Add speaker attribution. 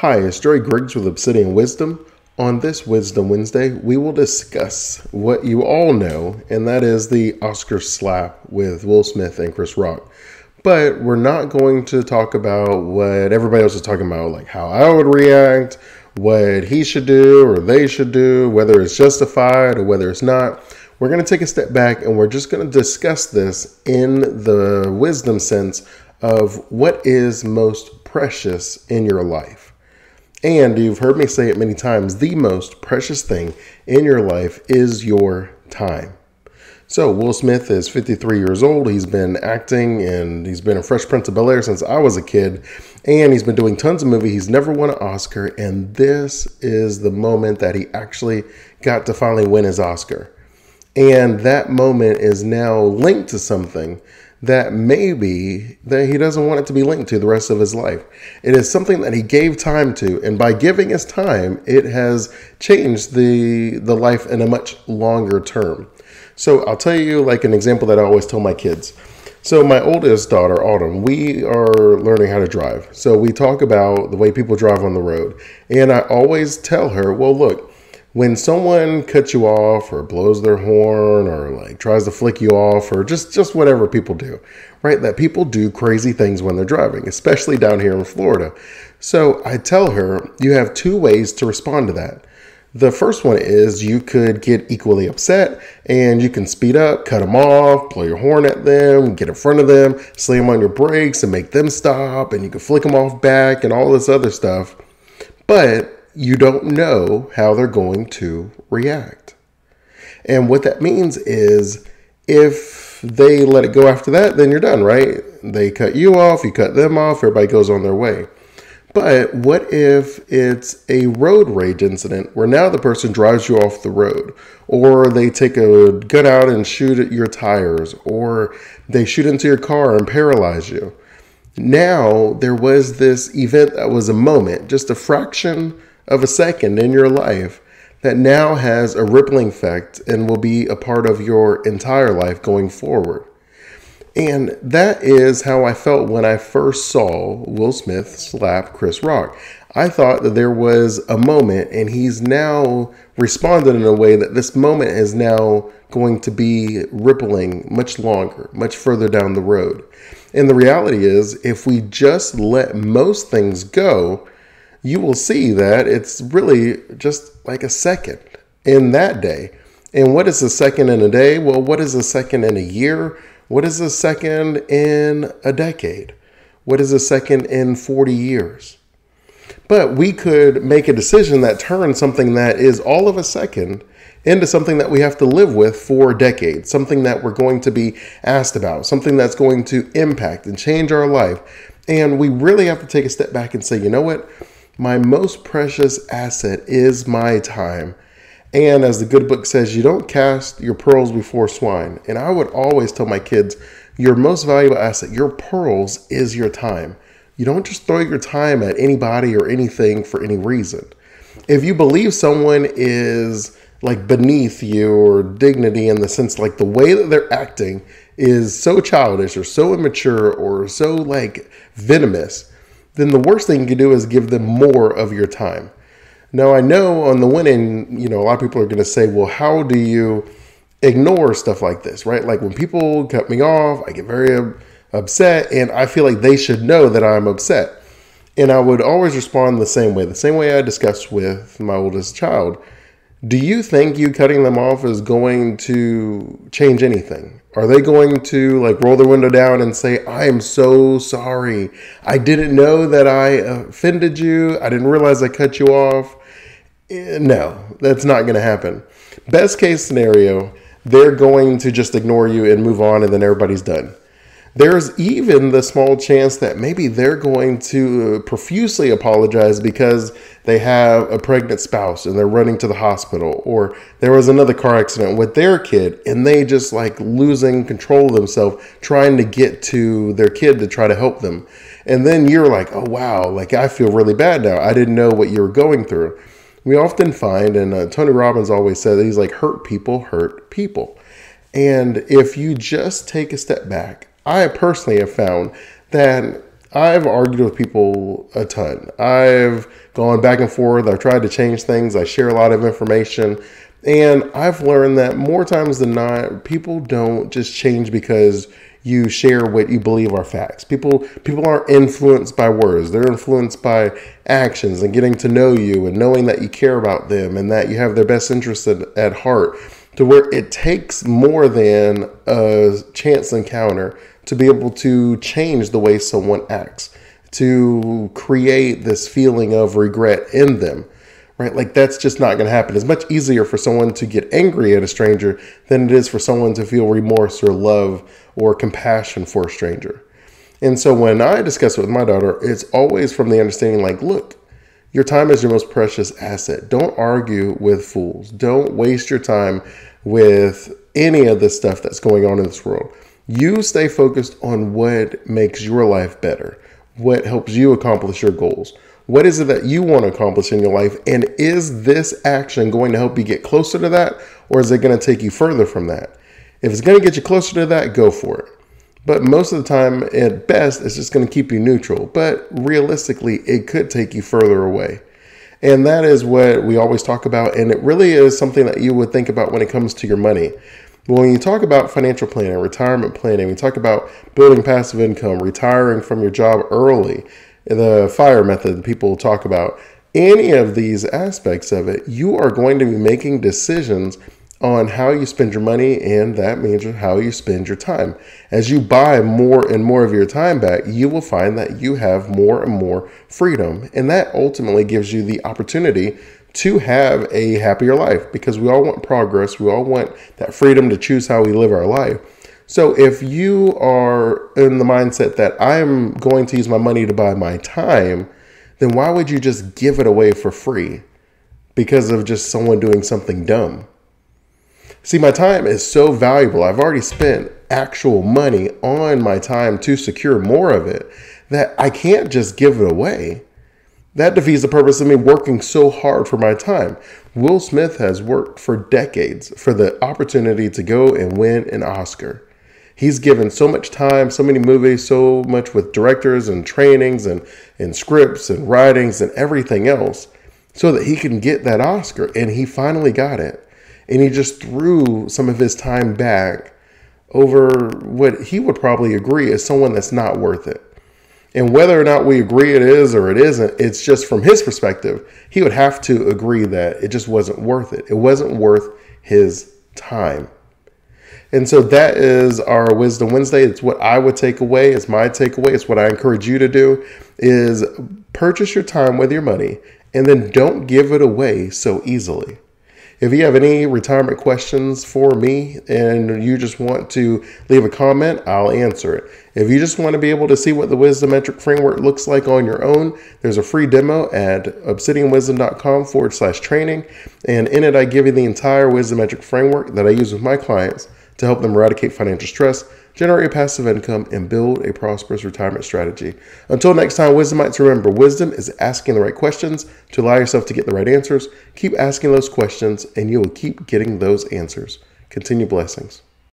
Speaker 1: Hi, it's Joey Griggs with Obsidian Wisdom. On this Wisdom Wednesday, we will discuss what you all know, and that is the Oscar slap with Will Smith and Chris Rock. But we're not going to talk about what everybody else is talking about, like how I would react, what he should do or they should do, whether it's justified or whether it's not. We're going to take a step back and we're just going to discuss this in the wisdom sense of what is most precious in your life. And you've heard me say it many times, the most precious thing in your life is your time. So Will Smith is 53 years old. He's been acting and he's been in Fresh Prince of Bel-Air since I was a kid. And he's been doing tons of movies. He's never won an Oscar. And this is the moment that he actually got to finally win his Oscar. And that moment is now linked to something that maybe that he doesn't want it to be linked to the rest of his life. It is something that he gave time to, and by giving his time, it has changed the life in a much longer term. So I'll tell you like an example that I always tell my kids. So my oldest daughter, Autumn, we are learning how to drive. So we talk about the way people drive on the road. And I always tell her, well, look, when someone cuts you off or blows their horn or like tries to flick you off or just whatever people do, right? That people do crazy things when they're driving, especially down here in Florida. So I tell her, you have two ways to respond to that. The first one is you could get equally upset and you can speed up, cut them off, blow your horn at them, get in front of them, slam on your brakes and make them stop, and you can flick them off back and all this other stuff. But you don't know how they're going to react. And what that means is if they let it go after that, then you're done, right? They cut you off, you cut them off, everybody goes on their way. But what if it's a road rage incident where now the person drives you off the road, or they take a gun out and shoot at your tires, or they shoot into your car and paralyze you? Now there was this event that was a moment, just a fraction of a second in your life that now has a rippling effect and will be a part of your entire life going forward. And that is how I felt when I first saw Will Smith slap Chris Rock. I thought that there was a moment, and he's now responded in a way that this moment is now going to be rippling much longer, much further down the road. And the reality is, if we just let most things go, you will see that it's really just like a second in that day. And what is a second in a day? Well, what is a second in a year? What is a second in a decade? What is a second in 40 years? But we could make a decision that turns something that is all of a second into something that we have to live with for decades, something that we're going to be asked about, something that's going to impact and change our life. And we really have to take a step back and say, you know what? My most precious asset is my time. And as the good book says, you don't cast your pearls before swine. And I would always tell my kids, your most valuable asset, your pearls, is your time. You don't just throw your time at anybody or anything for any reason. If you believe someone is like beneath your dignity in the sense like the way that they're acting is so childish or so immature or so like venomous, then the worst thing you can do is give them more of your time. Now, I know on the one end, a lot of people are going to say, well, how do you ignore stuff like this, right? Like when people cut me off, I get very upset and I feel like they should know that I'm upset. And I would always respond the same way I discussed with my oldest child. Do you think you cutting them off is going to change anything? Are they going to like roll their window down and say, I am so sorry. I didn't know that I offended you. I didn't realize I cut you off. No, that's not going to happen. Best case scenario, they're going to just ignore you and move on and then everybody's done. There's even the small chance that maybe they're going to profusely apologize because they have a pregnant spouse and they're running to the hospital, or there was another car accident with their kid and they just like losing control of themselves, trying to get to their kid to try to help them. And then you're like, oh, wow, like I feel really bad now. I didn't know what you were going through. We often find, and Tony Robbins always said that he's like, hurt people hurt people. And if you just take a step back, I personally have found that I've argued with people a ton. I've gone back and forth. I've tried to change things. I share a lot of information. And I've learned that more times than not, people don't just change because you share what you believe are facts. People aren't influenced by words. They're influenced by actions and getting to know you and knowing that you care about them and that you have their best interests at heart, to where it takes more than a chance encounter to be able to change the way someone acts, to create this feeling of regret in them, right? Like, that's just not going to happen. It's much easier for someone to get angry at a stranger than it is for someone to feel remorse or love or compassion for a stranger. And so when I discuss it with my daughter, it's always from the understanding, like, look, your time is your most precious asset. Don't argue with fools. Don't waste your time with any of the stuff that's going on in this world. You stay focused on what makes your life better, what helps you accomplish your goals. What is it that you want to accomplish in your life? And is this action going to help you get closer to that? Or is it going to take you further from that? If it's going to get you closer to that, go for it. But most of the time, at best, it's just going to keep you neutral. But realistically, it could take you further away. And that is what we always talk about. And it really is something that you would think about when it comes to your money. When you talk about financial planning, retirement planning, we talk about building passive income, retiring from your job early, the FIRE method people talk about, any of these aspects of it, you are going to be making decisions on how you spend your money, and that means how you spend your time. As you buy more and more of your time back, you will find that you have more and more freedom, and that ultimately gives you the opportunity to have a happier life, because we all want progress. We all want that freedom to choose how we live our life. So if you are in the mindset that I'm going to use my money to buy my time, then why would you just give it away for free because of just someone doing something dumb? See, my time is so valuable. I've already spent actual money on my time to secure more of it that I can't just give it away. That defeats the purpose of me working so hard for my time. Will Smith has worked for decades for the opportunity to go and win an Oscar. He's given so much time, so many movies, so much with directors and trainings and scripts and writings and everything else so that he can get that Oscar. And he finally got it. And he just threw some of his time back over what he would probably agree is someone that's not worth it. And whether or not we agree it is or it isn't, it's just from his perspective, he would have to agree that it just wasn't worth it. It wasn't worth his time. And so that is our Wisdom Wednesday. It's what I would take away. It's my takeaway. It's what I encourage you to do, is purchase your time with your money and then don't give it away so easily. If you have any retirement questions for me and you just want to leave a comment, I'll answer it. If you just want to be able to see what the Wisdometric framework looks like on your own, there's a free demo at obsidianwisdom.com/training. And in it, I give you the entire Wisdometric framework that I use with my clients to help them eradicate financial stress, generate a passive income, and build a prosperous retirement strategy. Until next time, Wisdomites, remember, wisdom is asking the right questions to allow yourself to get the right answers. Keep asking those questions, and you will keep getting those answers. Continue blessings.